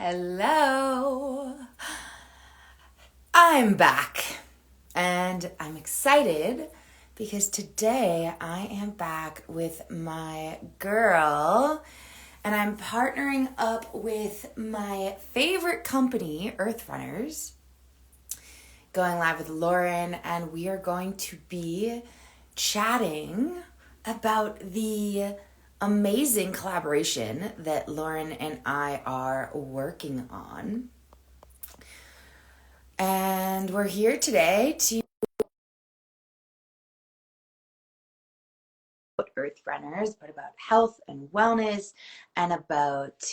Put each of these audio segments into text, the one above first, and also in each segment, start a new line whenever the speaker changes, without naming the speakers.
Hello. I'm back and I'm excited because today I am back with my girl and I'm partnering up with my favorite company, Earth Runners, going live with Lauren, and we are going to be chatting about the amazing collaboration that Lauren and I are working on. And we're here today to Earth Runners, but about health and wellness and about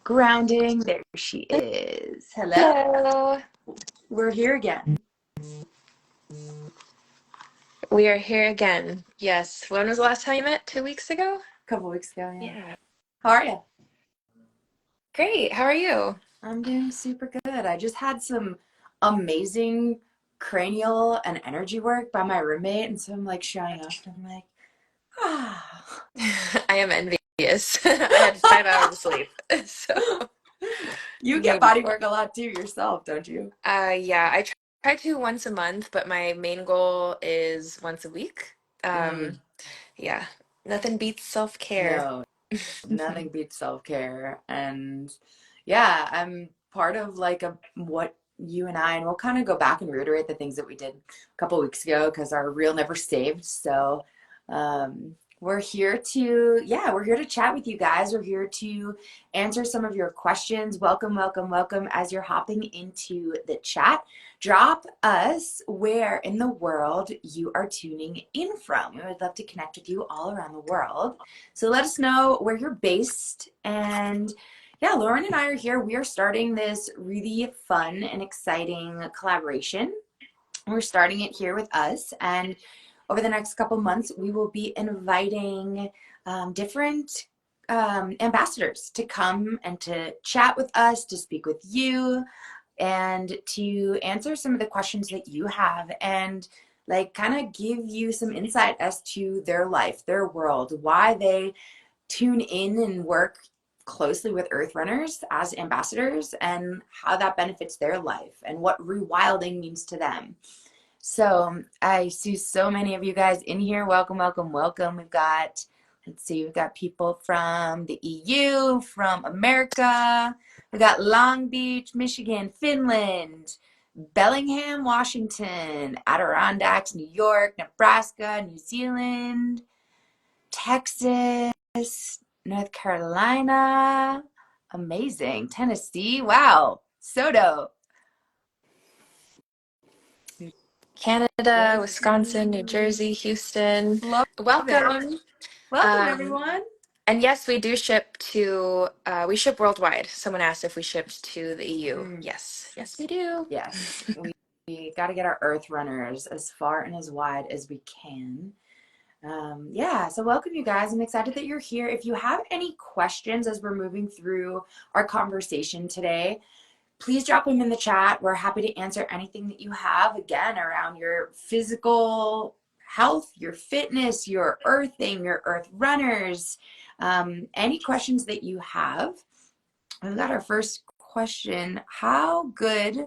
grounding. There she is. Hello.
Hello.
We're here again.
We are here again. Yes. When was the last time you met? 2 weeks ago?
A couple weeks ago, yeah.
Yeah.
How are you?
Great. How are you?
I'm doing super good. I just had some amazing cranial and energy work by my roommate, and so I'm like showing up and I'm like, ah.
I am envious. I had 5 hours of sleep. So
You get
maybe.
body work a lot too yourself, don't you?
Yeah, I try to once a month, but my main goal is once a week.
Mm,
Um, yeah. Nothing beats self-care.
no, nothing beats self-care. And yeah, I'm part of like a what you and I, and we'll kind of go back and reiterate the things that we did a couple weeks ago because our reel never saved. So we're here to, yeah, we're here to chat with you guys. We're here to answer some of your questions. Welcome, welcome, welcome. As you're hopping into the chat, drop us where in the world you are tuning in from. We would love to connect with you all around the world. So let us know where you're based. And yeah, Lauren and I are here. We are starting this really fun and exciting collaboration. We're starting it here with us. And over the next couple months, we will be inviting different ambassadors to come and to chat with us, to speak with you, and to answer some of the questions that you have and like kind of give you some insight as to their life, their world, why they tune in and work closely with Earth Runners as ambassadors and how that benefits their life and what rewilding means to them. So I see so many of you guys in here. Welcome, welcome, welcome. Let's see, we've got people from the EU, from America. We've got Long Beach, Michigan, Finland, Bellingham, Washington, Adirondacks, New York, Nebraska, New Zealand, Texas, North Carolina. Amazing. Tennessee. Wow. So dope. New
Canada, Wisconsin, New
Jersey.
Jersey, Houston.
Love it.
Welcome.
Welcome,
Um,
everyone.
And yes, we do ship we ship worldwide. Someone asked if we shipped to the EU.
Mm,
Yes, yes, we do.
yes, we got to get our Earth Runners as far and as wide as we can. Yeah, so welcome, you guys. I'm excited that you're here. If you have any questions as we're moving through our conversation today, please drop them in the chat. We're happy to answer anything that you have, again, around your physical health, your fitness, your earthing, your Earth Runners, any questions that you have. We've got our first question. How good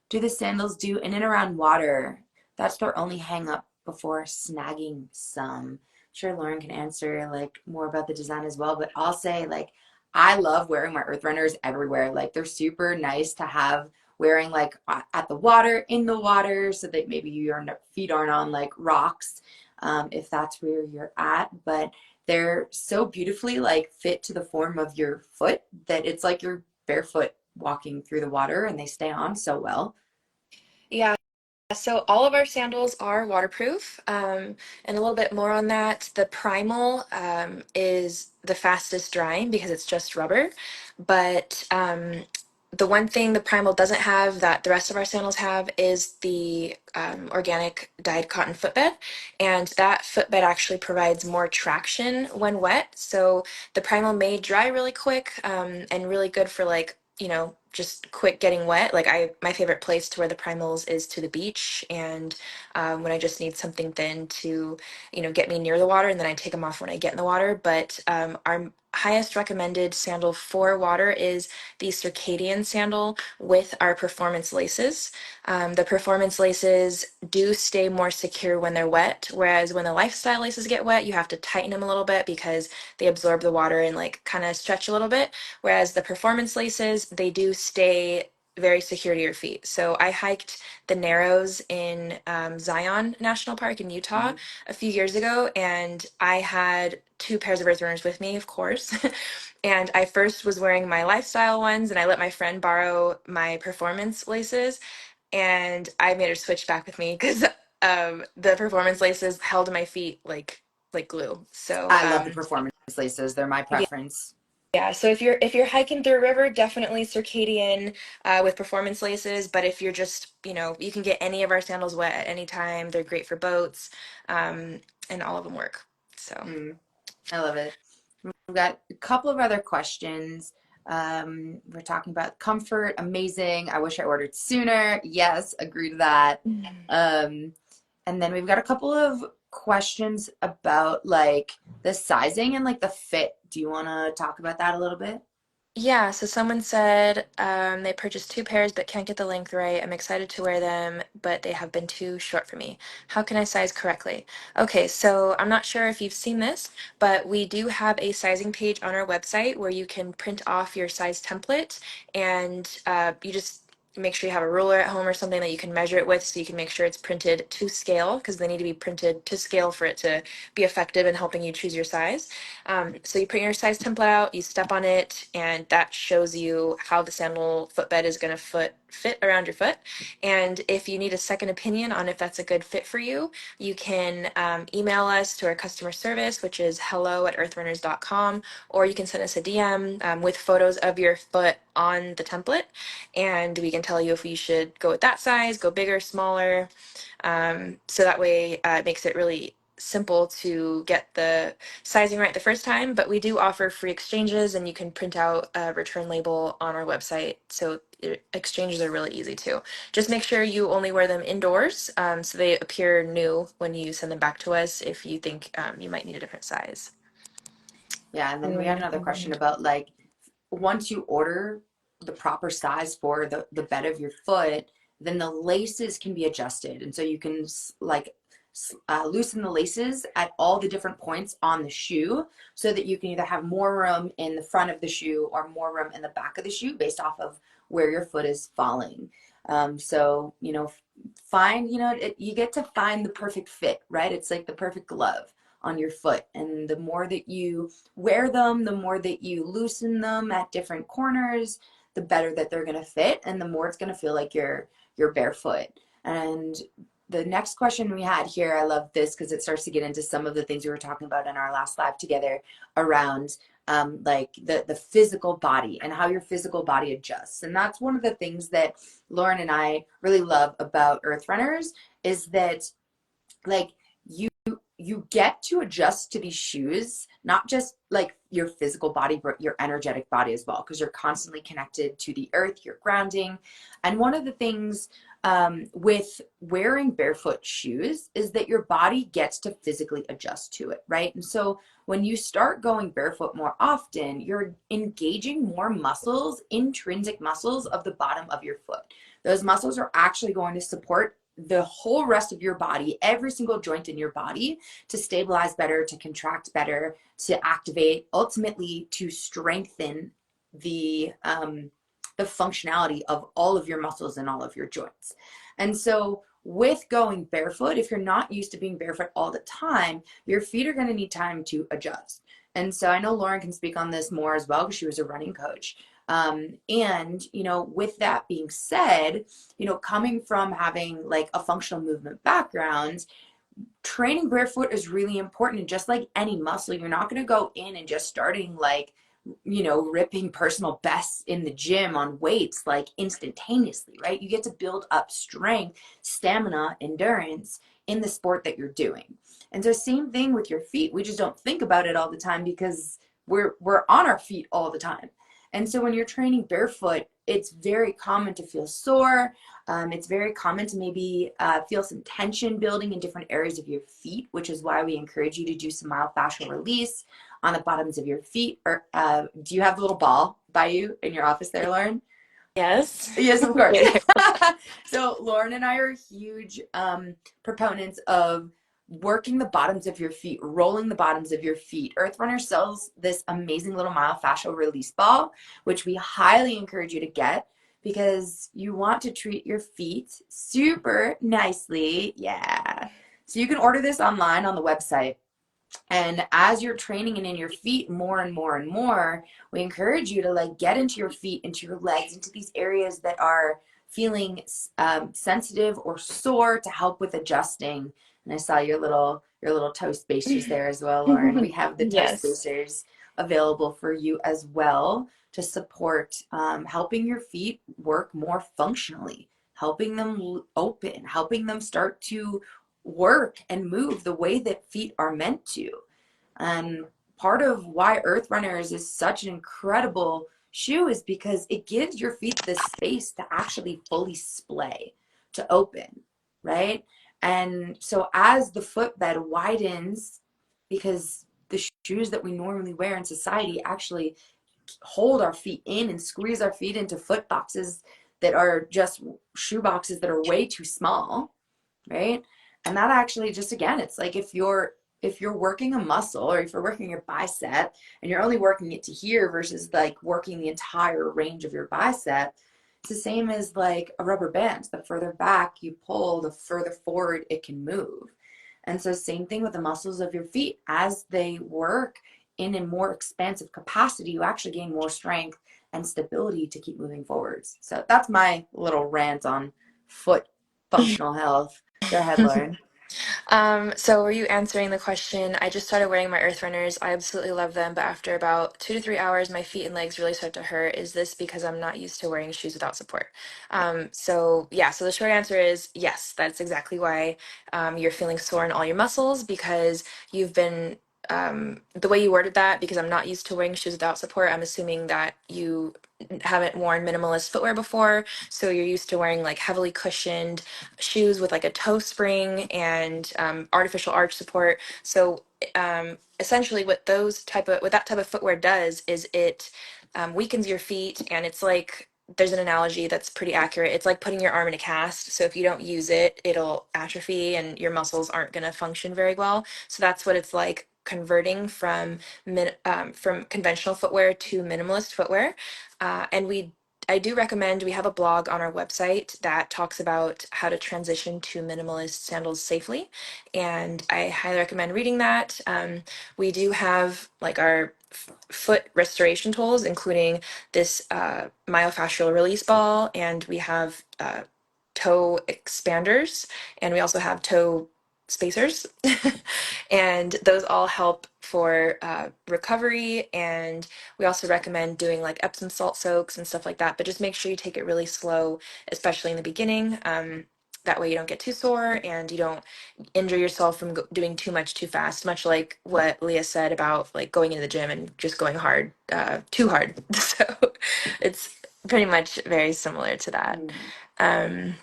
do the sandals do in and around water? That's their only hang up before snagging some. I'm sure Lauren can answer like more about the design as well, but I'll say like I love wearing my Earth Runners everywhere. Like they're super nice to have wearing like at the water, in the water, so that maybe your feet aren't on like rocks, if that's where you're at. But they're so beautifully like fit to the form of your foot that it's like you're barefoot walking through the water and they stay on so well.
Yeah, so all of our sandals are waterproof. And a little bit more on that, the Primal is the fastest drying because it's just rubber. But the one thing the Primal doesn't have that the rest of our sandals have is the organic dyed cotton footbed. And that footbed actually provides more traction when wet. So the Primal may dry really quick and really good for like, just quit getting wet. Like my favorite place to wear the primals is to the beach, and when I just need something thin to, get me near the water, and then I take them off when I get in the water. But our highest recommended sandal for water is the circadian sandal with our performance laces. The performance laces do stay more secure when they're wet, whereas when the lifestyle laces get wet, you have to tighten them a little bit because they absorb the water and like kind of stretch a little bit. Whereas the performance laces, they do stay very secure to your feet. So I hiked the Narrows in Zion National Park in Utah
Mhm.
a few years ago, and I had two pairs of earth runners with me, of course. And I first was wearing my lifestyle ones, and I let my friend borrow my performance laces, and I made her switch back with me because the performance laces held my feet like glue. So
I love the performance laces. They're my
yeah,
preference.
yeah. So if you're hiking through a river, definitely circadian with performance laces. But if you're just, you can get any of our sandals wet at any time. They're great for boats, um, and all of them work. So.
Mm, I love it. We've got a couple of other questions. We're talking about comfort. Amazing. I wish I ordered sooner. Yes, agree to that. Um, and then we've got a couple of questions about like the sizing and like the fit. Do you want to talk about that a little bit?
Yeah, so someone said they purchased two pairs but can't get the length right. I'm excited to wear them, but they have been too short for me. How can I size correctly? Okay, so I'm not sure if you've seen this, but we do have a sizing page on our website where you can print off your size template, and you just make sure you have a ruler at home or something that you can measure it with so you can make sure it's printed to scale because they need to be printed to scale for it to be effective in helping you choose your size. So you print your size template out, you step on it, and that shows you how the sandal footbed is going to fit around your foot. And if you need a second opinion on if that's a good fit for you, you can email us to our customer service, which is hello@earthrunners.com, or you can send us a DM with photos of your foot on the template, and we can tell you if you should go with that size, go bigger, smaller. So that way it makes it really simple to get the sizing right the first time, but we do offer free exchanges and you can print out a return label on our website. So exchanges are really easy too. Just make sure you only wear them indoors so they appear new when you send them back to us if you think you might need a different size.
Yeah, and then we had another question
And
about like once you order the proper size for the bed of your foot, then the laces can be adjusted. And so you can loosen the laces at all the different points on the shoe so that you can either have more room in the front of the shoe or more room in the back of the shoe based off of where your foot is falling. So, you get to find the perfect fit, right? It's like the perfect glove on your foot. And the more that you wear them, the more that you loosen them at different corners, the better that they're going to fit and the more it's going to feel like you're barefoot. And the next question we had here, I love this because it starts to get into some of the things we were talking about in our last live together around like the physical body and how your physical body adjusts. And that's one of the things that Lauren and I really love about Earth Runners is that like you you get to adjust to these shoes, not just like your physical body, but your energetic body as well, because you're constantly connected to the earth, you're grounding. And one of the things with wearing barefoot shoes is that your body gets to physically adjust to it, right? And so when you start going barefoot more often, you're engaging more muscles, intrinsic muscles of the bottom of your foot. Those muscles are actually going to support the whole rest of your body, every single joint in your body to stabilize better, to contract better, to activate, ultimately to strengthen the functionality of all of your muscles and all of your joints. And so with going barefoot, if you're not used to being barefoot all the time, your feet are going to need time to adjust. And so I know Lauren can speak on this more as well because she was a running coach. With that being said, coming from having like a functional movement background, training barefoot is really important. And just like any muscle, you're not going to go in and just starting like, ripping personal bests in the gym on weights like instantaneously, right? You get to build up strength, stamina, endurance in the sport that you're doing. And so same thing with your feet. We just don't think about it all the time because we're on our feet all the time. And so when you're training barefoot, it's very common to feel sore. It's very common to maybe feel some tension building in different areas of your feet, which is why we encourage you to do some myofascial release on the bottoms of your feet. Or do you have the little ball by you in your office there, Lauren?
Yes.
Yes, of course.
Yeah.
So Lauren and I are huge proponents of working the bottoms of your feet, rolling the bottoms of your feet. Earth Runner sells this amazing little myofascial release ball, which we highly encourage you to get because you want to treat your feet super nicely. Yeah. So you can order this online on the website. And as you're training and in your feet more and more and more, we encourage you to like get into your feet, into your legs, into these areas that are feeling sensitive or sore to help with adjusting. And I saw your little toe spacers there as well, Lauren. We have the toe
Yes.
spacers available for you as well to support helping your feet work more functionally, helping them open, helping them start to work and move the way that feet are meant to. And part of why Earth Runners is such an incredible shoe is because it gives your feet the space to actually fully splay, to open, right? And so as the footbed widens, because the shoes that we normally wear in society actually hold our feet in and squeeze our feet into foot boxes that are just shoe boxes that are way too small, right? And that actually just again, it's like if you're working a muscle or if you're working your bicep and you're only working it to here versus like working the entire range of your bicep, it's the same as like a rubber band. The further back you pull, the further forward it can move. And so same thing with the muscles of your feet. As they work in a more expansive capacity, you actually gain more strength and stability to keep moving forwards. So that's my little rant on foot functional health. Go ahead, Lauren.
So were you answering the question? I just started wearing my Earth Runners. I absolutely love them, but after about 2 to 3 hours, my feet and legs really start to hurt. Is this because I'm not used to wearing shoes without support? So yeah, so the short answer is yes, that's exactly why you're feeling sore in all your muscles because you've been the way you worded that, because I'm not used to wearing shoes without support, I'm assuming that you haven't worn minimalist footwear before. So you're used to wearing like heavily cushioned shoes with like a toe spring and artificial arch support. So essentially, what that type of footwear does is it weakens your feet, and it's like there's an analogy that's pretty accurate. It's like putting your arm in a cast. So if you don't use it, it'll atrophy, and your muscles aren't going to function very well. So that's what it's like converting from conventional footwear to minimalist footwear. And I do recommend, we have a blog on our website that talks about how to transition to minimalist sandals safely. And I highly recommend reading that. We do have like our foot restoration tools, including this myofascial release ball, and we have toe expanders, and we also have toe spacers. And those all help for recovery. And we also recommend doing like Epsom salt soaks and stuff like that, but just make sure you take it really slow, especially in the beginning. That way you don't get too sore and you don't injure yourself from doing too much too fast, much like what Leah said about like going into the gym and just going hard, too hard. So it's pretty much very similar to that.
Mm.
Um,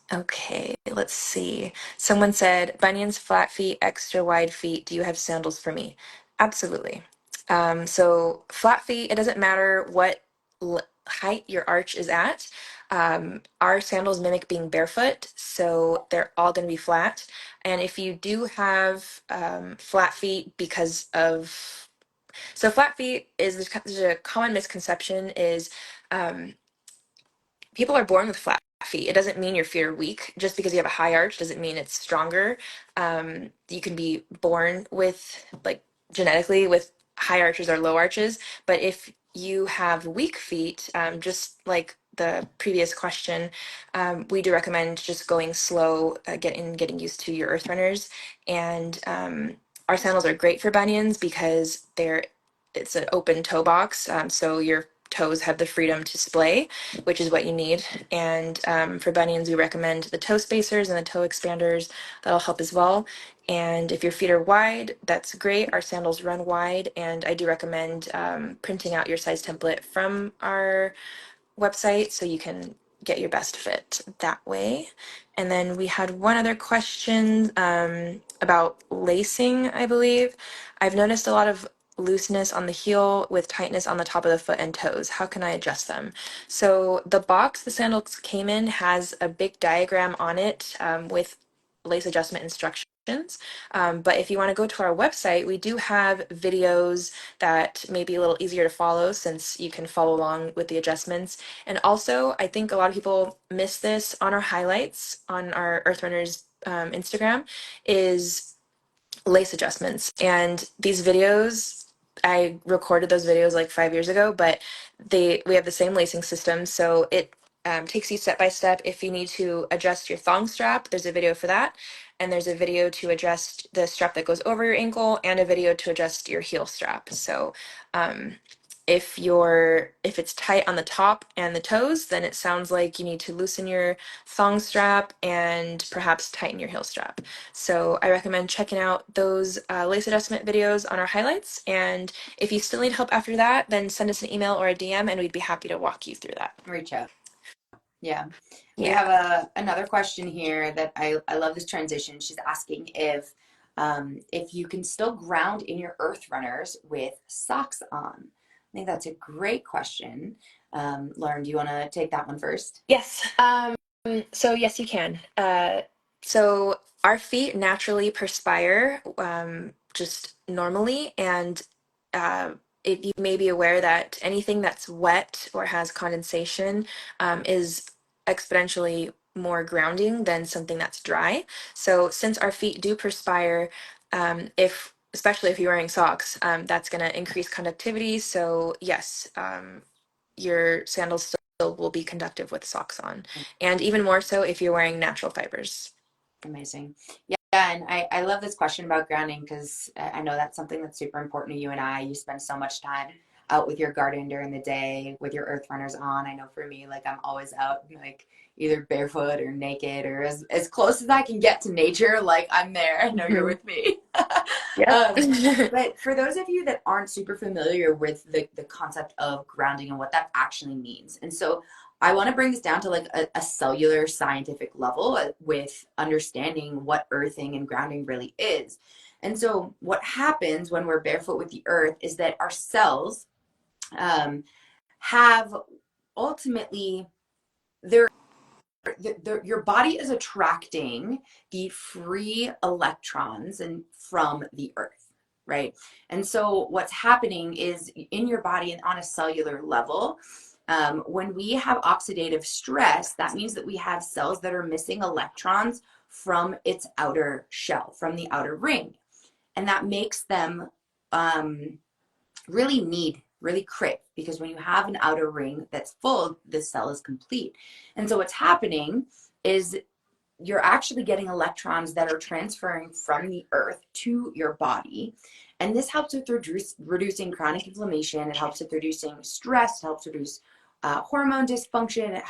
Okay, let's see. Someone said, bunions, flat feet, extra wide feet. Do you have sandals for me? Absolutely. So flat feet, it doesn't matter what height your arch is at. Our sandals mimic being barefoot, so they're all going to be flat. And if you do have flat feet because of, so flat feet is there's a common misconception is um, people are born with flat feet. It doesn't mean your feet are weak. Just because you have a high arch doesn't mean it's stronger. You can be born with, like, genetically with high arches or low arches. But if you have weak feet, just like the previous question, we do recommend just going slow, getting used to your earth runners. And our sandals are great for bunions because it's an open toe box, so your toes have the freedom to splay, which is what you need. And for bunions, we recommend the toe spacers and the toe expanders. That'll help as well. And if your feet are wide, that's great. Our sandals run wide, and I do recommend printing out your size template from our website so you can get your best fit that way. And then we had one other question about lacing, I believe. I've noticed a lot of looseness on the heel with tightness on the top of the foot and toes. How can I adjust them? So the box the sandals came in has a big diagram on it with lace adjustment instructions. But if you want to go to our website, we do have videos that may be a little easier to follow since you can follow along with the adjustments. And also, I think a lot of people miss this on our highlights on our Earthrunners Instagram is lace adjustments. And these videos, I recorded those videos like 5 years ago, but we have the same lacing system. So it takes you step by step. If you need to adjust your thong strap, there's a video for that. And there's a video to adjust the strap that goes over your ankle and a video to adjust your heel strap. So um, if it's tight on the top and the toes, then it sounds like you need to loosen your thong strap and perhaps tighten your heel strap. So I recommend checking out those lace adjustment videos on our highlights. And if you still need help after that, then send us an email or a DM and we'd be happy to walk you through that.
Reach out. Yeah. We
Yeah.
have another question here that I love this transition. She's asking if you can still ground in your earth runners with socks on. I think that's a great question. Lauren, do you want to take that one first?
Yes. So yes, you can. So our feet naturally perspire just normally, and uh, you may be aware that anything that's wet or has condensation is exponentially more grounding than something that's dry. So since our feet do perspire, if especially if you're wearing socks, that's going to increase conductivity. So yes, your sandals still will be conductive with socks on, and even more so if you're wearing natural fibers.
Amazing. Yeah, and I love this question about grounding because I know that's something that's super important to you and I. You spend so much time out with your garden during the day with your earth runners on. I know for me, like I'm always out like either barefoot or naked or as close as I can get to nature, like I'm there. I know you're
Mhm.
with me.
Yep.
um, but for those of you that aren't super familiar with the concept of grounding and what that actually means, and so I want to bring this down to like a cellular scientific level with understanding what earthing and grounding really is. And so, what happens when we're barefoot with the earth is that our cells um, have ultimately their your body is attracting the free electrons and from the earth, right? And so what's happening is in your body and on a cellular level, when we have oxidative stress, that means that we have cells that are missing electrons from its outer shell, from the outer ring, and that makes them um, really crave, because when you have an outer ring that's full, the cell is complete. And so what's happening is you're actually getting electrons that are transferring from the earth to your body. And this helps with reducing chronic inflammation. It helps with reducing stress. It helps reduce hormone dysfunction. It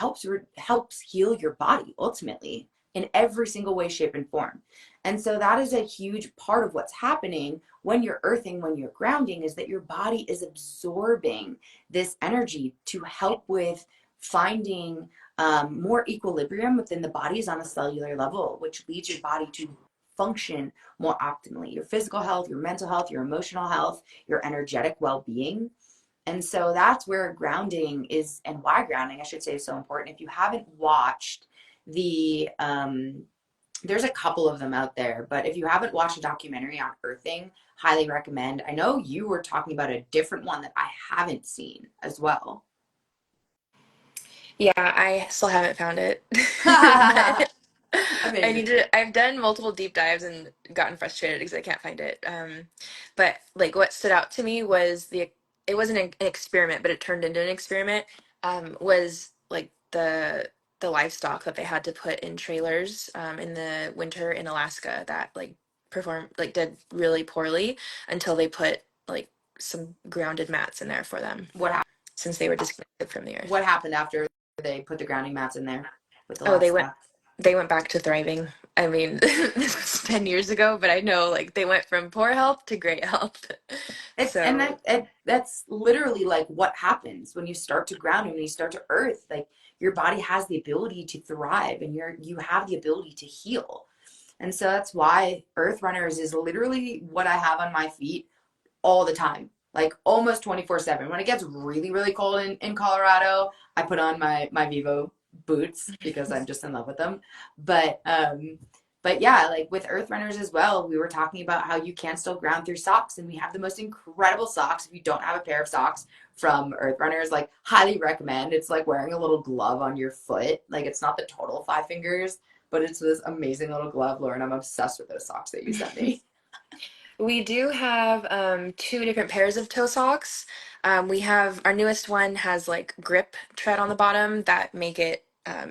helps heal your body ultimately in every single way, shape, and form. And so that is a huge part of what's happening when you're earthing, when you're grounding, is that your body is absorbing this energy to help with finding more equilibrium within the bodies on a cellular level, which leads your body to function more optimally. Your physical health, your mental health, your emotional health, your energetic well being. And so that's where grounding is, and why grounding, I should say, is so important. If you haven't watched there's a couple of them out there, but if you haven't watched a documentary on earthing, highly recommend. I know you were talking about a different one that I haven't seen as well.
Yeah, I still haven't found it. But
Amazing.
I've done multiple deep dives and gotten frustrated because I can't find it. But like what stood out to me was it wasn't an experiment, but it turned into an experiment, was like the livestock that they had to put in trailers, in the winter in Alaska that did really poorly until they put like some grounded mats in there for them
What happened?
since they were disconnected from the
What
earth.
happened after they put the grounding mats in there with the
Oh,
livestock?
they went back to thriving. I mean, this was 10 years ago, but I know like they went from poor health to great health.
And
So,
that's literally like what happens when you start to ground and when you start to earth. Like your body has the ability to thrive and you have the ability to heal. And so that's why Earth Runners is literally what I have on my feet all the time, like almost 24/7. When it gets really, really cold in Colorado, I put on my Vivo boots because I'm just in love with them. But but yeah, like with Earth Runners as well, we were talking about how you can still ground through socks, and we have the most incredible socks. If you don't have a pair of socks from Earth Runners, like highly recommend. It's like wearing a little glove on your foot. Like it's not the total five fingers, but it's this amazing little glove, Lauren. I'm obsessed with those socks that you sent me.
we do have two different pairs of toe socks. We have our newest one has like grip tread on the bottom that make it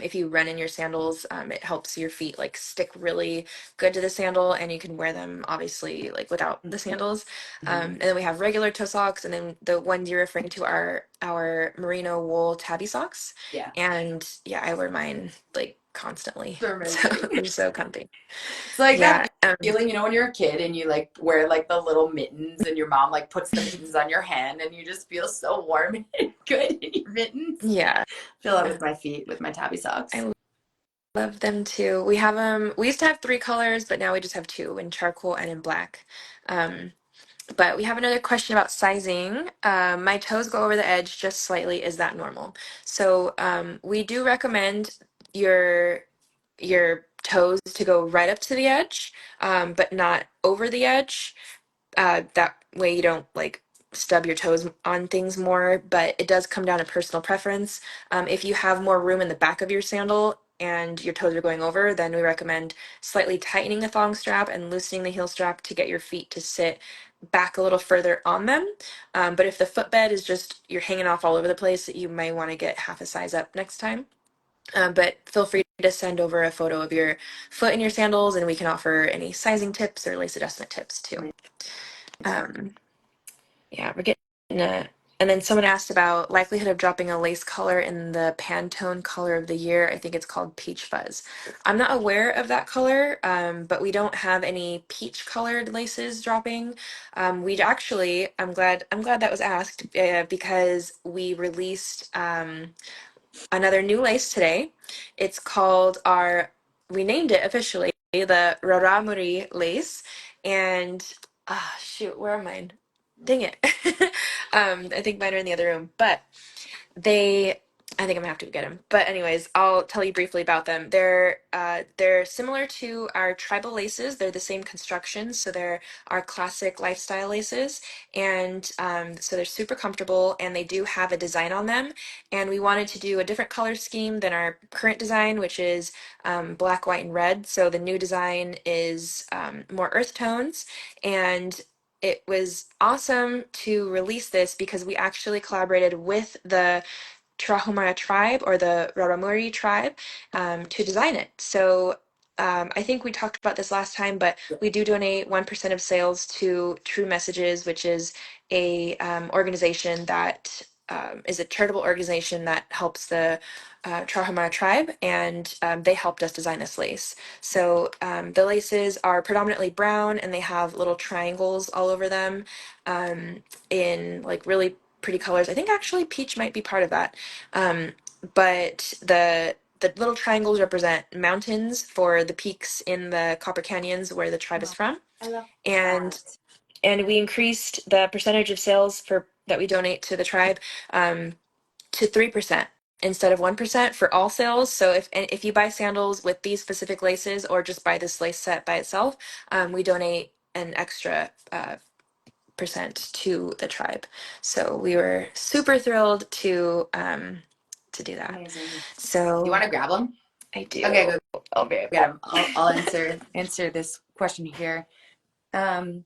if you run in your sandals, it helps your feet like stick really good to the sandal, and you can wear them obviously like without the sandals.
Mm-hmm.
And then we have regular toe socks, and then the ones you're referring to are our merino wool tabby socks.
Yeah,
And yeah, I wear mine like constantly,
they're
so
amazing.
they're so comfy.
It's like
Yeah,
that feeling, when you're a kid and you like wear like the little mittens and your mom like puts the mittens on your hand and you just feel so warm and good in your mittens.
yeah.
I feel that with my feet, with my tabby socks.
I love them too. We have them. We used to have three colors, but now we just have two in charcoal and in black. Um, but we have another question about sizing. My toes go over the edge just slightly. Is that normal? So we do recommend your toes to go right up to the edge, but not over the edge. That way you don't like stub your toes on things more, but it does come down to personal preference. If you have more room in the back of your sandal and your toes are going over, then we recommend slightly tightening the thong strap and loosening the heel strap to get your feet to sit back a little further on them. But if the footbed is just you're hanging off all over the place, you might want to get half a size up next time. But feel free to send over a photo of your foot in your sandals, and we can offer any sizing tips or lace adjustment tips too.
Amazing.
Um, yeah, we're getting a. And then someone asked about likelihood of dropping a lace color in the Pantone color of the year. I think it's called Peach Fuzz. I'm not aware of that color, but we don't have any peach colored laces dropping. We'd actually, I'm glad that was asked because we released another new lace today. It's called we named it officially the Raramuri lace. And shoot, where are mine? Dang it. I think mine are in the other room. But they, I think I'm gonna have to get them. But anyways, I'll tell you briefly about them. They're similar to our tribal laces. They're the same construction, so they're our classic lifestyle laces, and so they're super comfortable. And they do have a design on them. And we wanted to do a different color scheme than our current design, which is black, white, and red. So the new design is more earth tones, and it was awesome to release this because we actually collaborated with the Trahumara tribe or the Raramuri tribe to design it. So I think we talked about this last time, but we do donate 1% of sales to True Messages, which is a organization that is a charitable organization that helps the Trahumara tribe, and they helped us design this lace. So the laces are predominantly brown, and they have little triangles all over them in like really pretty colors. I think actually peach might be part of that. Um, but the little triangles represent mountains for the peaks in the Copper Canyons where the tribe is
Oh,
from.
I love
And
that.
we increased the percentage of sales for that we donate to the tribe um, to 3% instead of 1% for all sales. So if you buy sandals with these specific laces or just buy this lace set by itself, we donate an extra percent to the tribe. So we were super thrilled to do that.
Amazing. You
So
want to grab them?
I
Okay,
do.
go
I'll be right
get
back.
them. I'll answer this question here. Um,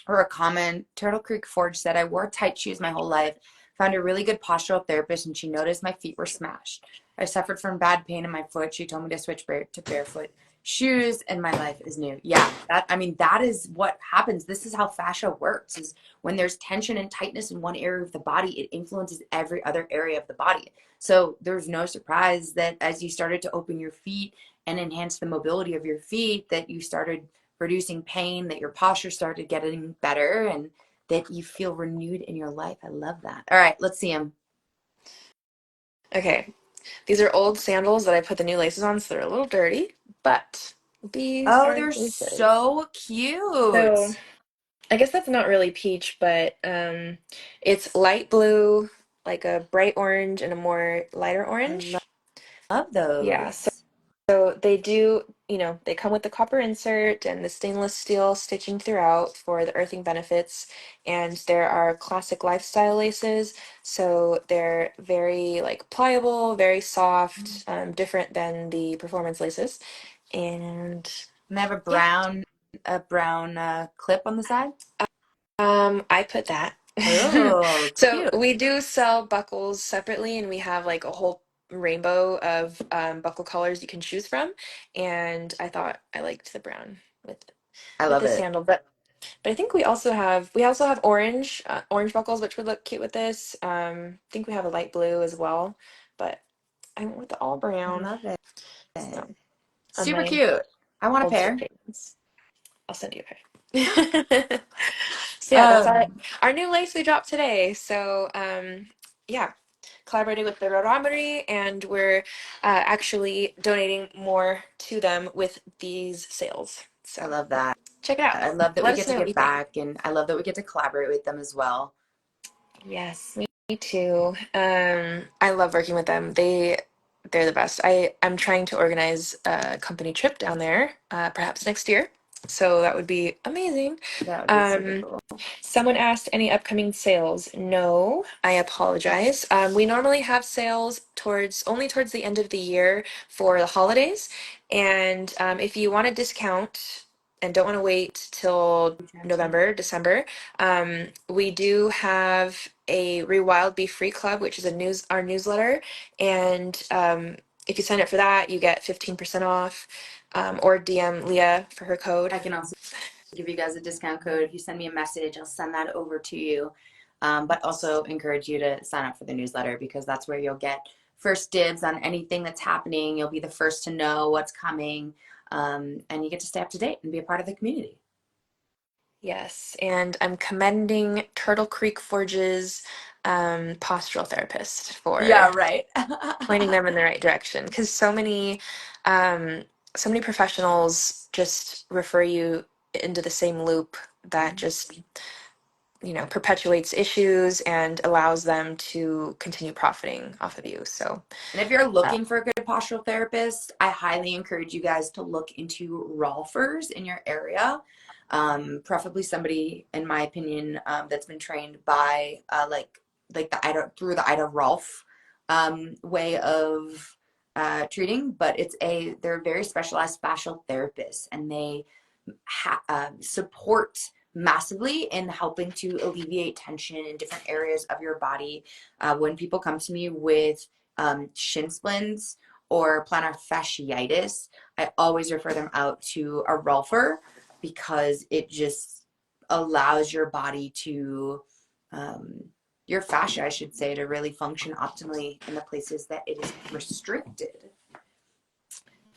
or a comment. Turtle Creek Forge said, I wore tight shoes my whole life. Found a really good postural therapist, and she noticed my feet were smashed. I suffered from bad pain in my foot. She told me to switch to barefoot. shoes, and my life is new. Yeah, that I mean that is what happens. This is how fascia works is when there's tension and tightness in one area of the body, it influences every other area of the body. So there's no surprise that as you started to open your feet and enhance the mobility of your feet, that you started reducing pain, that your posture started getting better, and that you feel renewed in your life. I love that. All right, let's see them.
Okay, these are old sandals that I put the new laces on, so they're a little dirty, but these
Oh,
are
they're
laces.
so
So
cute.
I guess that's not really peach, but it's light blue, like a bright orange, and a more lighter
I
orange.
love
Yeah,
those.
so they do, they come with the copper insert and the stainless steel stitching throughout for the earthing benefits. And there are classic lifestyle laces, so they're very like pliable, very soft, different than the performance laces. And
And they have
yeah,
a brown clip on the side.
I put that.
Oh,
So
cute.
we do sell buckles separately, and we have like a whole rainbow of buckle colors you can choose from. And I thought I liked the brown with
I
with
love
the
it.
sandal, but I think we also have orange buckles, which would look cute with this. I think we have a light blue as well, but I went with the all
I
brown.
love it.
So on
Super
my
cute. I want a
old
pair.
circadians. I'll send you a pair. So yeah, that's our
Um,
our new lace we dropped today. So yeah, collaborating with the Rotary, and we're actually donating more to them with these sales.
I
So
love that.
check it out.
I love that we
Let us
get to
know what
give
you think.
back, and I love that we get to collaborate with them as well.
Yes, me too. I love working with them. They're the best. I'm trying to organize a company trip down there, perhaps next year. So that would be amazing.
That would be super
Um,
cool.
Someone asked any upcoming sales. No, I apologize. We normally have sales only towards the end of the year for the holidays. And if you want a discount and don't want to wait till November, December, we do have a Rewild Be Free Club, which is our newsletter. And if you sign up for that, you get 15% off, or DM Leah for her code.
I can also give you guys a discount code. If you send me a message, I'll send that over to you. But also encourage you to sign up for the newsletter because that's where you'll get first dibs on anything that's happening. You'll be the first to know what's coming, and you get to stay up to date and be a part of the community.
Yes, and I'm commending Turtle Creek Forge's postural therapist
Yeah,
for
right.
pointing them in the right direction, because um, so many professionals just refer you into the same loop that just perpetuates issues and allows them to continue profiting off of you. So
And if you're
uh,
looking for a good postural therapist, I highly encourage you guys to look into Rolfers in your area. Preferably somebody, in my opinion, that's been trained by like the Ida through the Ida Rolf way of treating, but they're very specialized fascial therapists, and they support massively in helping to alleviate tension in different areas of your body. When people come to me with shin splints or plantar fasciitis, I always refer them out to a rolfer because it just allows your body to, um, your fascia, I should say, to really function optimally in the places that it is restricted.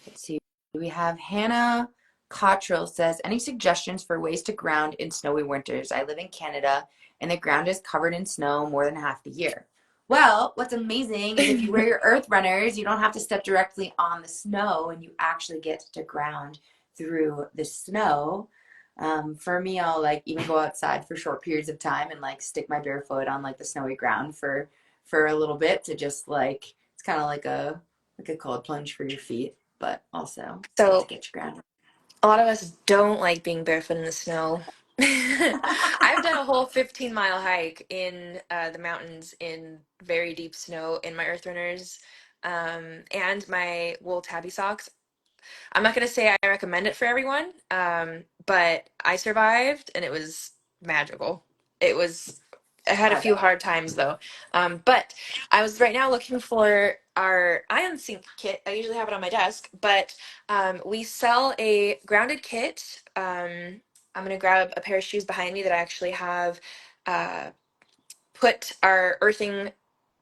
Let's see. We have Hannah Cottrell says, any suggestions for ways to ground in snowy winters? I live in Canada and the ground is covered in snow more than half the year. Well, what's amazing is if you wear your earth runners, you don't have to step directly on the snow and you actually get to ground through the snow. For me, I'll like even go outside for short periods of time and like stick my bare foot on like the snowy ground for a little bit to just like it's kind of like a cold plunge for your feet, but also get to
so
get you grounded.
a lot of us don't like being barefoot in the snow. I've done a whole 15-mile hike in the mountains in very deep snow in my earth runners, and my wool tabby socks. I'm not going to say I recommend it for everyone, but I survived and it was magical. It was I had a
I
few
bet.
hard times though. But I was right now looking for our ion sink kit. I usually have it on my desk, but we sell a grounded kit. I'm gonna grab a pair of shoes behind me that I actually have uh, put our earthing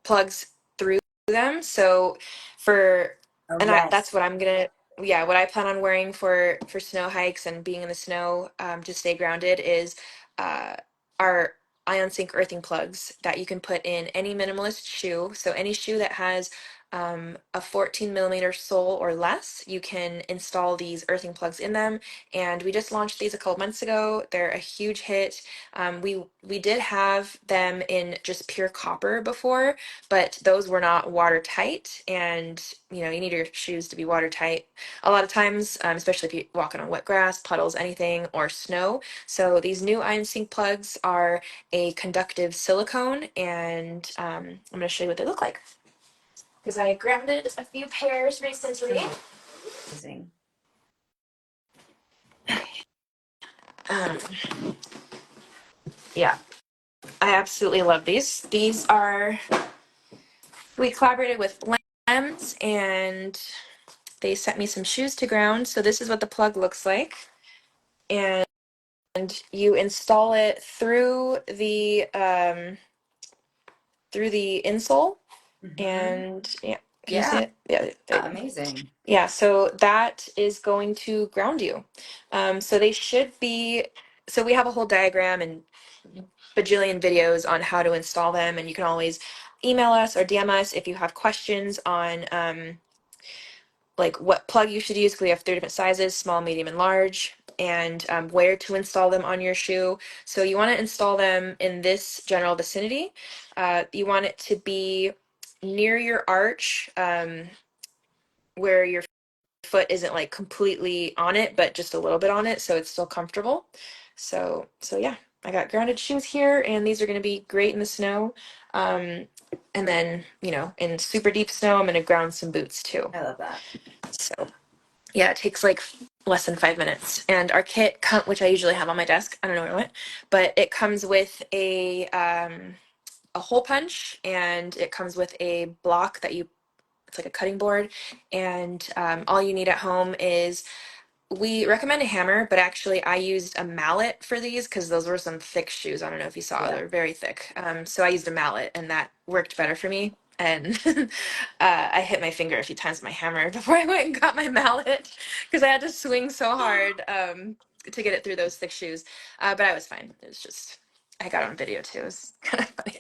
plugs through them. So for
Oh,
and that's
yes.
what I'm gonna yeah, what I plan on wearing for snow hikes and being in the snow to stay grounded is uh, our ion sink earthing plugs that you can put in any minimalist shoe. So any shoe that has a 14 millimeter sole or less, you can install these earthing plugs in them. And we just launched these a couple months ago. They're a huge hit. We did have them in just pure copper before, but those were not watertight. And you need your shoes to be watertight a lot of times, especially if you're walking on wet grass, puddles, anything, or snow. So these new iron sink plugs are a conductive silicone, and I'm going to show you what they look like because I grounded a few pairs recently.
Amazing.
Um, yeah, I absolutely love these. We collaborated with Lems and they sent me some shoes to ground. So this is what the plug looks like. And you install it through the insole.
Hmm.
And yeah, can you see
Yeah,
it? Yeah, there you go.
amazing.
Yeah, so that is going to ground you. So they should be, so we have a whole diagram and bajillion videos on how to install them, and you can always email us or DM us if you have questions on like what plug you should use, because we have 3 different sizes: small, medium, and large, and where to install them on your shoe. So you want to install them in this general vicinity. You want it to be near your arch, where your foot isn't like completely on it, but just a little bit on it, so it's still comfortable. So yeah, I got grounded shoes here, and these are going to be great in the snow. Um, and then in super deep snow, I'm going to ground some boots too.
I love that.
So yeah, it takes like less than 5 minutes. And our kit, which I usually have on my desk, I don't know where it went, but it comes with a hole punch, and it comes with a block that you it's like a cutting board, and all you need at home is we recommend a hammer, but actually I used a mallet for these because those were some thick shoes. I don't know if you saw,
Yeah.
they're very thick. So I used a mallet, and that worked better for me. And I hit my finger a few times with my hammer before I went and got my mallet because I had to swing so hard to get it through those thick shoes. But I was fine. It was just, I got it on video too. It was kind of funny.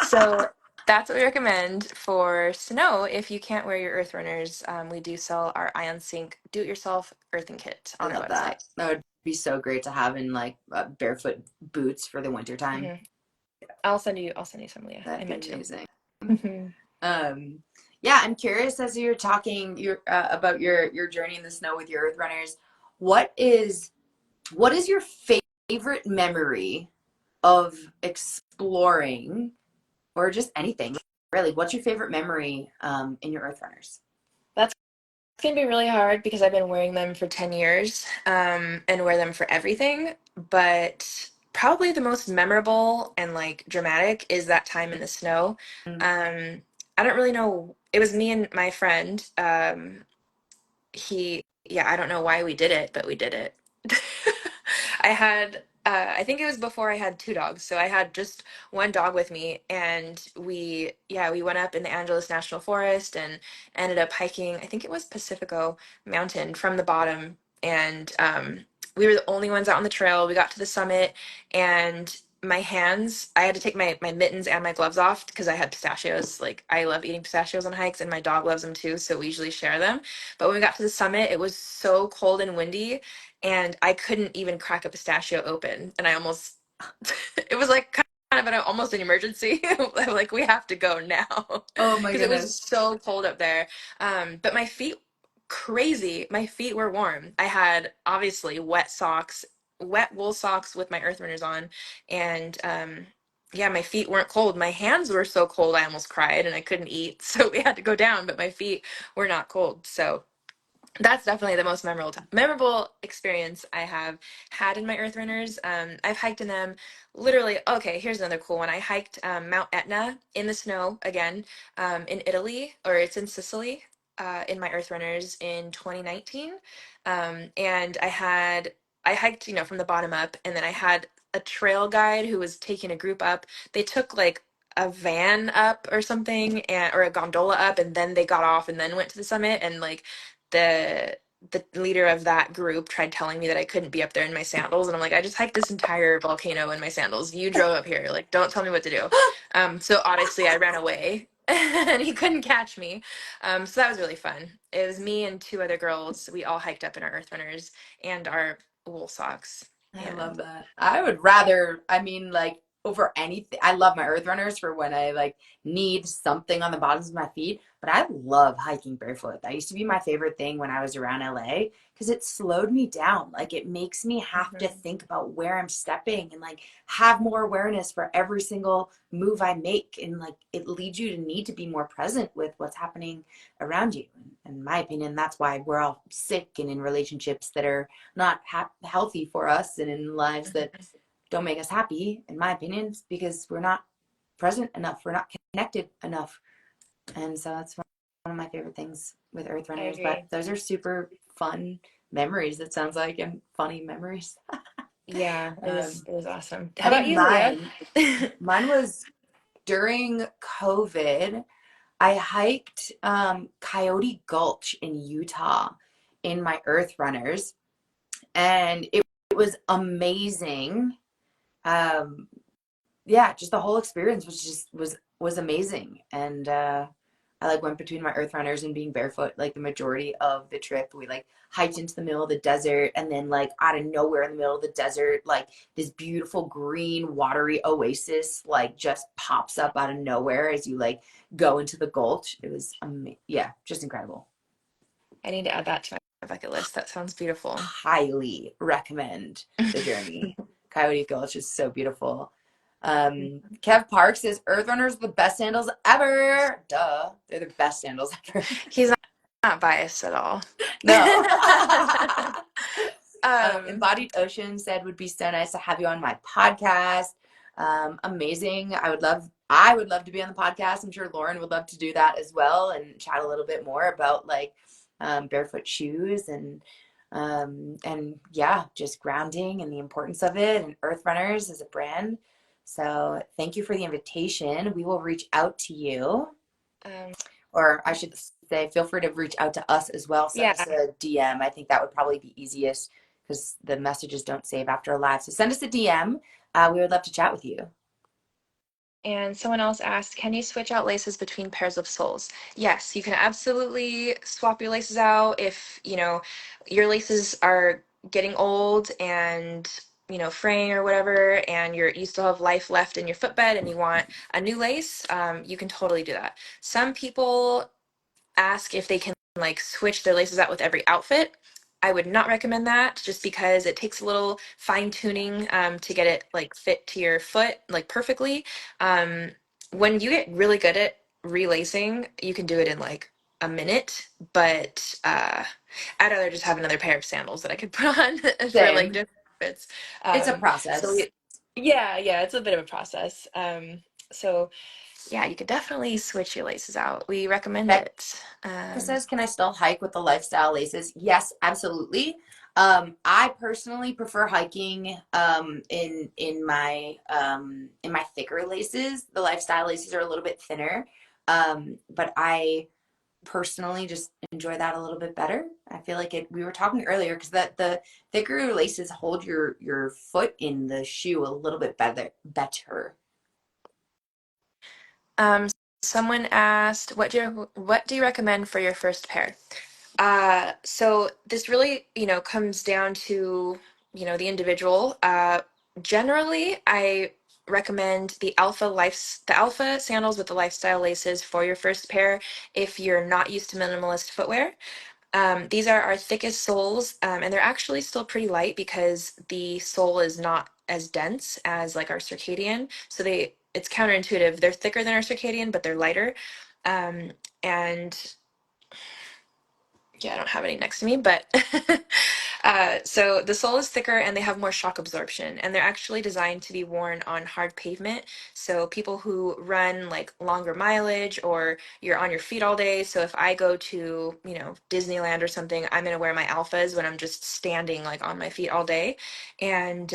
So that's what we recommend for snow. If you can't wear your earth runners, we do sell our Ion Sink do-it-yourself earthing kit
I
on our
love
website.
that. That would be so great to have in like barefoot boots for the winter time.
Hmm. I'll send you some, Leah. I
That'd be
meant to.
amazing.
Hmm.
Um, yeah, I'm curious as you're talking about your journey in the snow with your earth runners. What is what is your favorite memory of exploring or just anything really? What's your favorite memory in your earth runners?
That's gonna be really hard because I've been wearing them for 10 years, and wear them for everything. But probably the most memorable and like dramatic is that time in the snow. Um, I don't really know. It was me and my friend. Yeah, I don't know why we did it, but we did it. I think it was before I had 2 dogs, so I had just one dog with me, and we went up in the Angeles National Forest and ended up hiking. I think it was Pacifico Mountain from the bottom, and we were the only ones out on the trail. We got to the summit, and I had to take my mittens and my gloves off because I had pistachios. Like, I love eating pistachios on hikes, and my dog loves them too, so we usually share them. But when we got to the summit, it was so cold and windy, and I couldn't even crack a pistachio open. And I almost, it was like kind of almost an emergency. Like, we have to go now
Oh my
because it was
goodness.
so cold up there. But my feet were warm. I had obviously wet wool socks with my earth runners on, and yeah, my feet weren't cold. My hands were so cold I almost cried and I couldn't eat. So we had to go down, but my feet were not cold. So That's definitely the most memorable experience I have had in my earth runners. I've hiked in them literally. Okay, here's another cool one. I hiked Mount Etna in the snow again, in Italy, or it's in Sicily, in my earth runners in 2019. And I hiked, from the bottom up, and then I had a trail guide who was taking a group up. They took like a van up or something, and or a gondola up, and then they got off and then went to the summit, and like the the leader of that group tried telling me that I couldn't be up there in my sandals, and I'm like, I just hiked this entire volcano in my sandals. You drove up here, like, don't tell me what to do. So obviously I ran away and he couldn't catch me. So that was really fun. It was me and two other girls. We all hiked up in our earth runners and our wool socks.
I love
And
that. I would rather, I mean, like over anything. I love my earth runners for when I like need something on the bottoms of my feet, but I love hiking barefoot. That used to be my favorite thing when I was around LA because it slowed me down. Like it makes me have to
Mhm.
think about where I'm stepping and like have more awareness for every single move I make. And like it leads you to need to be more present with what's happening around you. In my opinion, that's why we're all sick and in relationships that are not healthy for us and in lives that don't make us happy, in my opinion, because we're not present enough. We're not connected enough. And so that's one of my favorite things with Earth
I
Runners. But
agree.
those are super fun memories, it sounds like, and funny memories.
Yeah, it was
Um,
it was awesome. How
I
about
think
you, Leah?
mine was during COVID. I hiked Coyote Gulch in Utah in my Earth Runners, and it was amazing. um yeah, just the whole experience was amazing. And I like went between my earth runners and being barefoot like the majority of the trip. We like hiked into the middle of the desert, and then like out of nowhere in the middle of the desert, like this beautiful green watery oasis like just pops up out of nowhere as you like go into the gulch. It was yeah, just incredible.
I need to add that to my bucket list. That sounds beautiful.
Highly recommend the journey. Coyote Gulch is so beautiful. Kev Park says Earth Runners are the best sandals ever. Duh, they're the best sandals ever.
He's not biased at all.
No.
um,
Embodied Ocean said would be so nice to have you on my podcast. Amazing. I would love to be on the podcast. I'm sure Lauren would love to do that as well and chat a little bit more about like barefoot shoes and yeah, just grounding and the importance of it and Earth Runners as a brand. So thank you for the invitation. We will reach out to you,
um,
or I should say, feel free to reach out to us as well. Send us
yeah.
a DM. I think that would probably be easiest because the messages don't save after a live. So send us a DM. We would love to chat with you.
And someone else asked, can you switch out laces between pairs of soles? Yes, you can absolutely swap your laces out if, your laces are getting old and, fraying or whatever, and you still have life left in your footbed and you want a new lace, you can totally do that. Some people ask if they can like switch their laces out with every outfit. I would not recommend that just because it takes a little fine tuning to get it like fit to your foot like perfectly. Um, when you get really good at relacing, you can do it in like a minute, but I'd rather just have another pair of sandals that I could put on for like
Same.
different outfits.
It's a
So
process.
yeah, it's a bit of a process. So yeah, you could definitely switch your laces out. We recommend
Becca
it.
says, can I still hike with the lifestyle laces? Yes, absolutely. I personally prefer hiking in my thicker laces. The lifestyle laces are a little bit thinner, but I personally just enjoy that a little bit better. I feel like it. We were talking earlier because that the thicker laces hold your foot in the shoe a little bit better.
Um, Someone asked, what do you recommend for your first pair? So this really, comes down to, the individual. Generally, I recommend the alpha sandals with the lifestyle laces for your first pair if you're not used to minimalist footwear. These are our thickest soles, and they're actually still pretty light because the sole is not as dense as like our circadian. So it's counterintuitive. They're thicker than our circadian, but they're lighter. Um, and Yeah, I don't have any next to me, but so the sole is thicker and they have more shock absorption, and they're actually designed to be worn on hard pavement. So people who run like longer mileage or you're on your feet all day. So if I go to, Disneyland or something, I'm gonna wear my alphas when I'm just standing like on my feet all day. And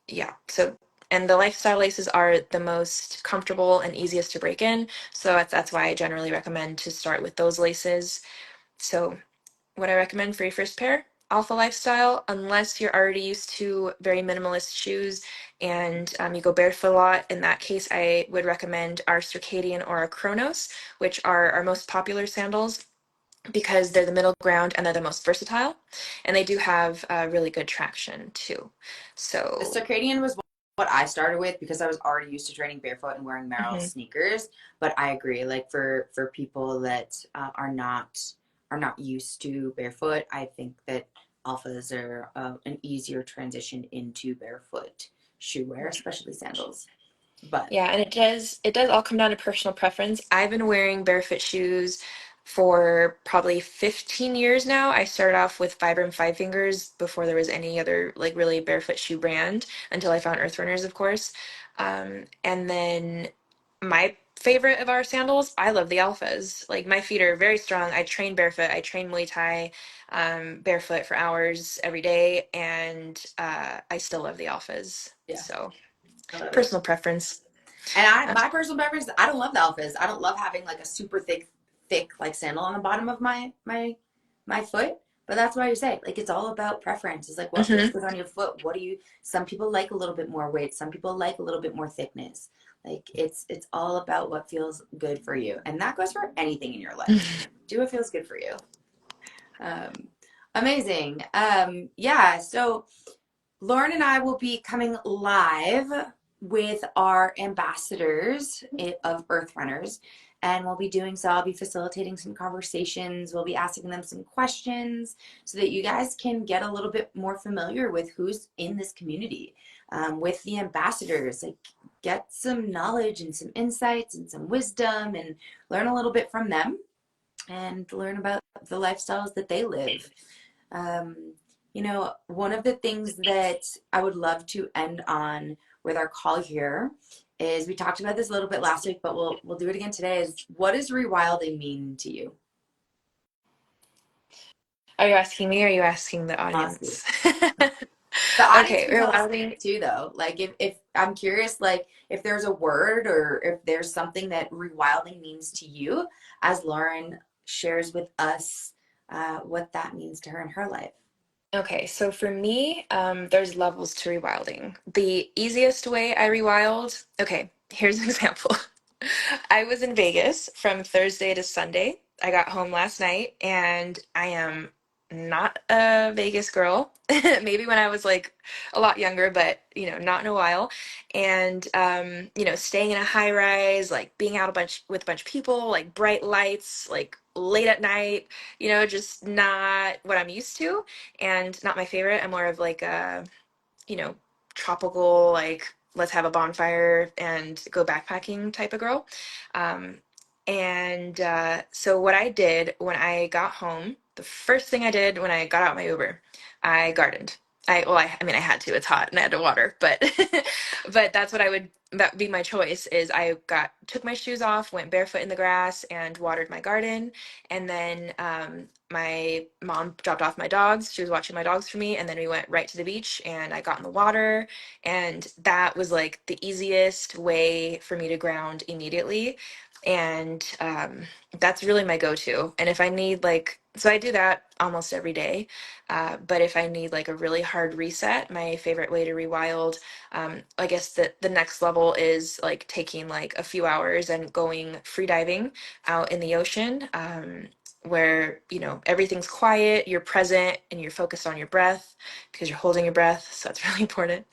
yeah, so and the lifestyle laces are the most comfortable and easiest to break in. So that's why I generally recommend to start with those laces. So what I recommend for your first pair, Alpha Lifestyle, unless you're already used to very minimalist shoes and you go barefoot a lot. In that case, I would recommend our Circadian or our Chronos, which are our most popular sandals because they're the middle ground and they're the most versatile. And they do have really good traction too.
The
So,
circadian was what I started with because I was already used to training barefoot and wearing Merrell
mhm.
sneakers. But I agree, like for people that are not used to barefoot, I think that alphas are an easier transition into barefoot shoe wear, especially sandals. But
Yeah, and it does all come down to personal preference. I've been wearing barefoot shoes for probably 15 years now. I started off with Vibram Five Fingers before there was any other like really barefoot shoe brand until I found Earth Runners, of course. And then my favorite of our sandals, I love the Alphas. Like my feet are very strong. I train barefoot. I train Muay Thai barefoot for hours every day, and I still love the Alphas.
yeah,
So
I love it.
personal preference.
And
Uh,
my personal preference, I don't love the alphas. I don't love having like a super thick like sandal on the bottom of my foot. But that's why you say like it's all about preference. It's like what feels
mhm.
good on your foot. What do you? Some people like a little bit more weight. Some people like a little bit more thickness. Like it's all about what feels good for you, and that goes for anything in your life. Do what feels good for you. Um, amazing. Yeah. So Lauren and I will be coming live with our ambassadors of Earth Runners, and we'll be doing so. I'll be facilitating some conversations. We'll be asking them some questions so that you guys can get a little bit more familiar with who's in this community, with the ambassadors. Like, get some knowledge and some insights and some wisdom, and learn a little bit from them and learn about the lifestyles that they live. Um, one of the things that I would love to end on with our call here is we talked about this a little bit last week, but we'll do it again today. Is what does rewilding mean to you?
Are you asking me or are you asking the
Honestly,
audience?
the audience
Okay,
can tell us
rewilding.
too, though. Like if I'm curious, like if there's a word or if there's something that rewilding means to you, as Lauren shares with us what that means to her in her life.
Okay, so for me, there's levels to rewilding. The easiest way I rewild, okay, here's an example. I was in Vegas from Thursday to Sunday. I got home last night and I am not a Vegas girl. Maybe when I was like a lot younger, but not in a while. And staying in a high rise, like being out a bunch with a bunch of people, like bright lights, like late at night, just not what I'm used to and not my favorite. I'm more of like a you know, tropical, like let's have a bonfire and go backpacking type of girl. Um, and so what I did when I got home, the first thing I did when I got out my Uber, I gardened. I mean, I had to. It's hot and I had to water, but but that would be my choice. Is I got took my shoes off, went barefoot in the grass, and watered my garden, and then my mom dropped off my dogs. She was watching my dogs for me, and then we went right to the beach and I got in the water. And that was like the easiest way for me to ground immediately. And that's really my go-to. And if I need so I do that almost every day. But if I need like a really hard reset, my favorite way to rewild, I guess the next level is like taking like a few hours and going free diving out in the ocean. Where everything's quiet, you're present, and you're focused on your breath because you're holding your breath, so that's really important.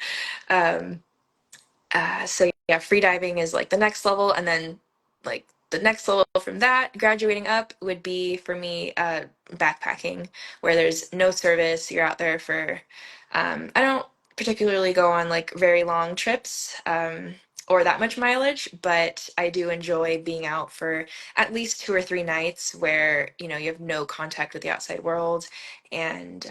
um, so yeah, free diving is like the next level, and then like the next level from that, graduating up, would be for me backpacking, where there's no service. You're out there for I don't particularly go on like very long trips. or that much mileage, but I do enjoy being out for at least 2 or 3 nights where, you have no contact with the outside world. And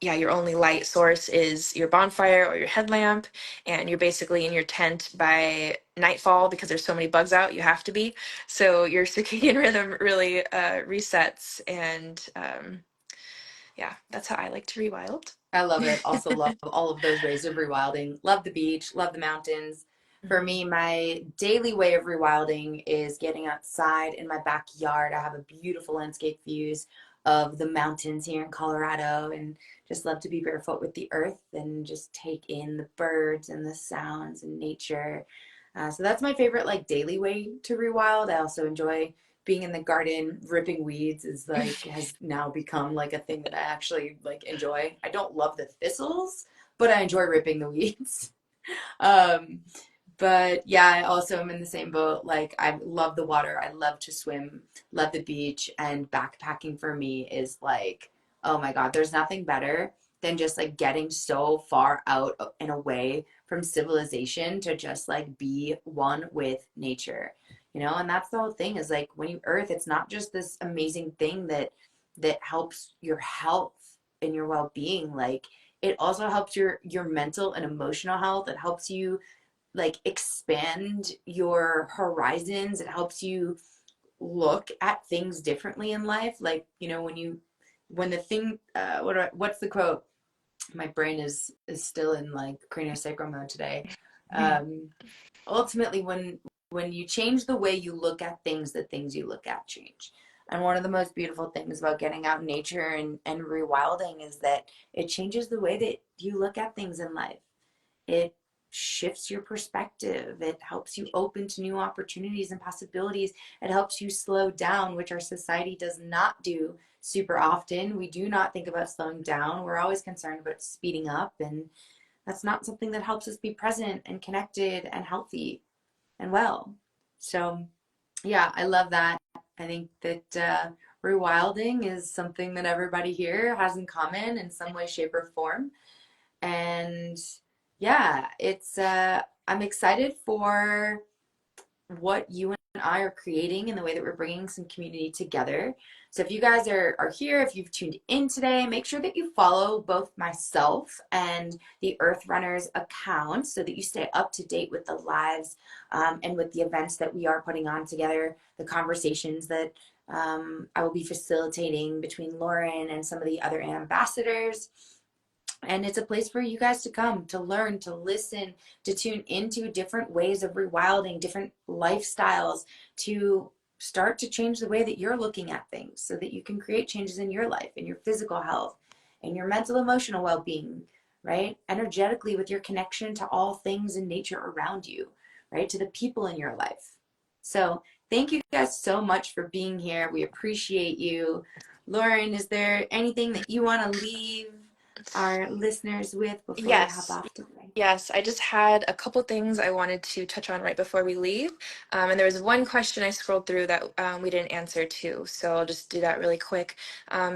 yeah, your only light source is your bonfire or your headlamp, and you're basically in your tent by nightfall because there's so many bugs out, you have to be. So your circadian rhythm really resets, and yeah, that's how I like to rewild.
I love it. Also love all of those ways of rewilding. Love the beach, love the mountains. For
Mhm.
me, my daily way of rewilding is getting outside in my backyard. I have a beautiful landscape views of the mountains here in Colorado and just love to be barefoot with the earth and just take in the birds and the sounds and nature. So that's my favorite like daily way to rewild. I also enjoy being in the garden ripping weeds is like has now become like a thing that I actually like enjoy. I don't love the thistles, but I enjoy ripping the weeds. um but yeah, I also am in the same boat. Like I love the water, I love to swim, love the beach, and backpacking for me is like, oh my God, there's nothing better than just like getting so far out and away from civilization to just like be one with nature. And that's the whole thing is like when you earth, it's not just this amazing thing that helps your health and your well-being. Like it also helps your mental and emotional health. It helps you like expand your horizons. It helps you look at things differently in life. Like, when the thing, what's the quote? My brain is still in like craniosacral mode today. Um, Ultimately, when you change the way you look at things, the things you look at change. And one of the most beautiful things about getting out in nature and rewilding is that it changes the way that you look at things in life. It shifts your perspective. It helps you open to new opportunities and possibilities. It helps you slow down, which our society does not do super often. We do not think about slowing down. We're always concerned about speeding up, and that's not something that helps us be present and connected and healthy and well. So, yeah, I love that. I think that rewilding is something that everybody here has in common in some way, shape, or form. And yeah, I'm excited for what you and I are creating and the way that we're bringing some community together. So if you guys are here, if you've tuned in today, make sure that you follow both myself and the Earth Runners account so that you stay up to date with the lives and with the events that we are putting on together, the conversations that I will be facilitating between Lauren and some of the other ambassadors. And it's a place for you guys to come, to learn, to listen, to tune into different ways of rewilding, different lifestyles, to start to change the way that you're looking at things so that you can create changes in your life, in your physical health, in your mental, emotional well being, right? Energetically, with your connection to all things in nature around you, right? To the people in your life. So, thank you guys so much for being here. We appreciate you. Lauren, is there anything that you want to leave our listeners with before we hop
Yes.
off today?
Yes, I just had a couple things I wanted to touch on right before we leave. And there was one question I scrolled through that we didn't answer to, so I'll just do that really quick.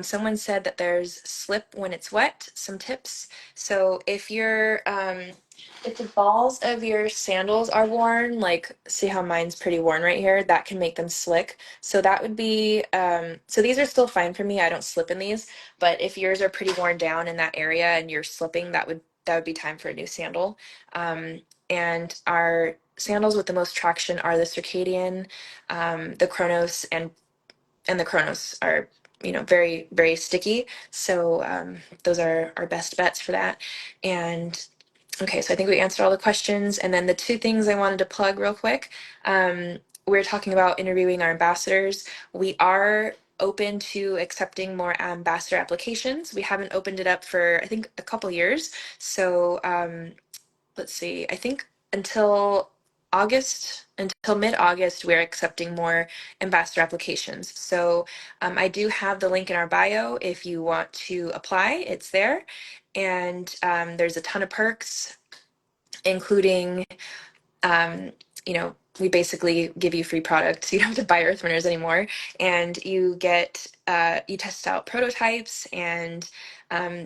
Someone said that there's slip when it's wet, some tips. So if the balls of your sandals are worn, like see how mine's pretty worn right here, that can make them slick. So that would be, so these are still fine for me. I don't slip in these, but if yours are pretty worn down in that area and you're slipping, that would be time for a new sandal. And our sandals with the most traction are the circadian, the Chronos, and the Chronos are very very sticky. So those are our best bets for that. And okay, so I think we answered all the questions. And then the two things I wanted to plug real quick. We're talking about interviewing our ambassadors. We are open to accepting more ambassador applications. We haven't opened it up for, I think, a couple years. So let's see, I think until mid-August, we're accepting more ambassador applications. So I do have the link in our bio. If you want to apply, it's there. And there's a ton of perks, including, um, you know, we basically give you free products. You don't have to buy earth runners anymore, and you get you test out prototypes, and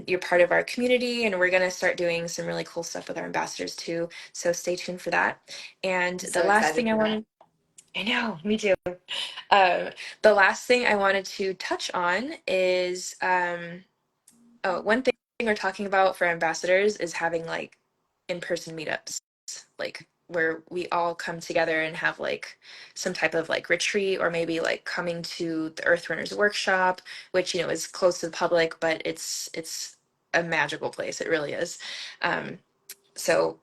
you're part of our community. And we're going to start doing some really cool stuff with our ambassadors too. So stay tuned for that. And
I'm
the
so
last
excited
thing I
for that.
wanted, I know, me too. Uh, the last thing I wanted to touch on is oh, one thing we're talking about for ambassadors is having like in-person meetups, like where we all come together and have like some type of like retreat, or maybe like coming to the Earth Runners workshop, which is close to the public, but it's a magical place. It really is. Um, so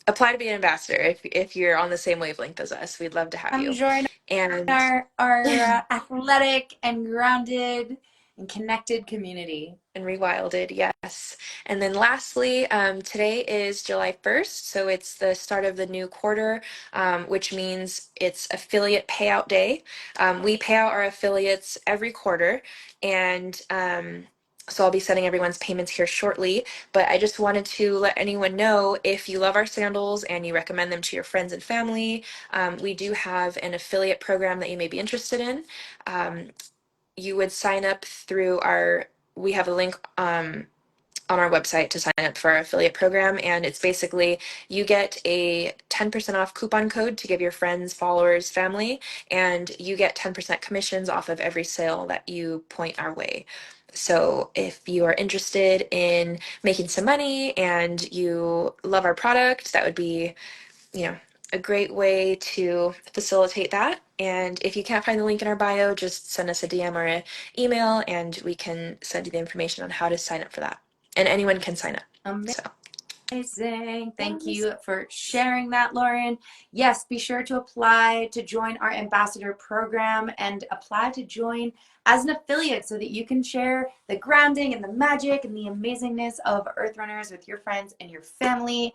apply to be an ambassador if you're on the same wavelength as us. We'd love to have
Come
you.
join
And
our athletic and grounded and connected community.
and rewilded, yes. And then lastly, today is July 1st, so it's the start of the new quarter, which means it's affiliate payout day. We pay out our affiliates every quarter, and so I'll be sending everyone's payments here shortly. But I just wanted to let anyone know, if you love our sandals and you recommend them to your friends and family, we do have an affiliate program that you may be interested in. Um, you would sign up through our, we have a link on our website to sign up for our affiliate program. And it's basically, you get a 10% off coupon code to give your friends, followers, family, and you get 10% commissions off of every sale that you point our way. So if you are interested in making some money and you love our product, that would be, you know, a great way to facilitate that. And if you can't find the link in our bio, just send us a DM or an email, and we can send you the information on how to sign up for that. And anyone can sign up. So,
Amazing. Thank
yes.
you for sharing that, Lauren. Yes, be sure to apply to join our ambassador program and apply to join as an affiliate so that you can share the grounding and the magic and the amazingness of Earth Runners with your friends and your family.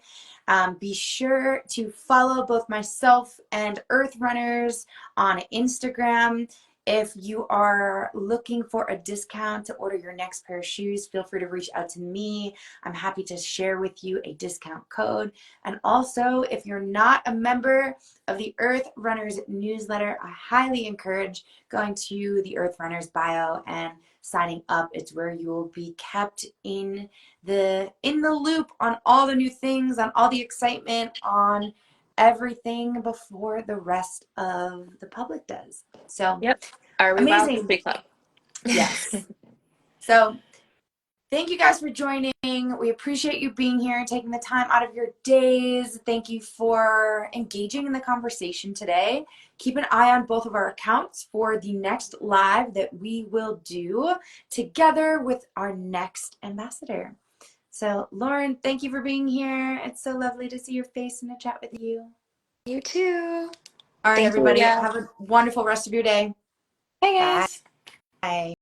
Be sure to follow both myself and Earth Runners on Instagram. If you are looking for a discount to order your next pair of shoes, feel free to reach out to me. I'm happy to share with you a discount code. And also, if you're not a member of the Earth Runners newsletter, I highly encourage going to the Earth Runners bio and signing up. It's where you will be kept in the loop on all the new things, on all the excitement, on everything before the rest of the public does. So
Yep. Our Rewild
amazing.
History Club.
Yes. So thank you guys for joining. We appreciate you being here and taking the time out of your days. Thank you for engaging in the conversation today. Keep an eye on both of our accounts for the next live that we will do together with our next ambassador. So, Lauren, thank you for being here. It's so lovely to see your face and to chat with you.
You too.
All right,
Thanks,
everybody,
Leah.
have a wonderful rest of your day.
Hey,
Bye.
guys.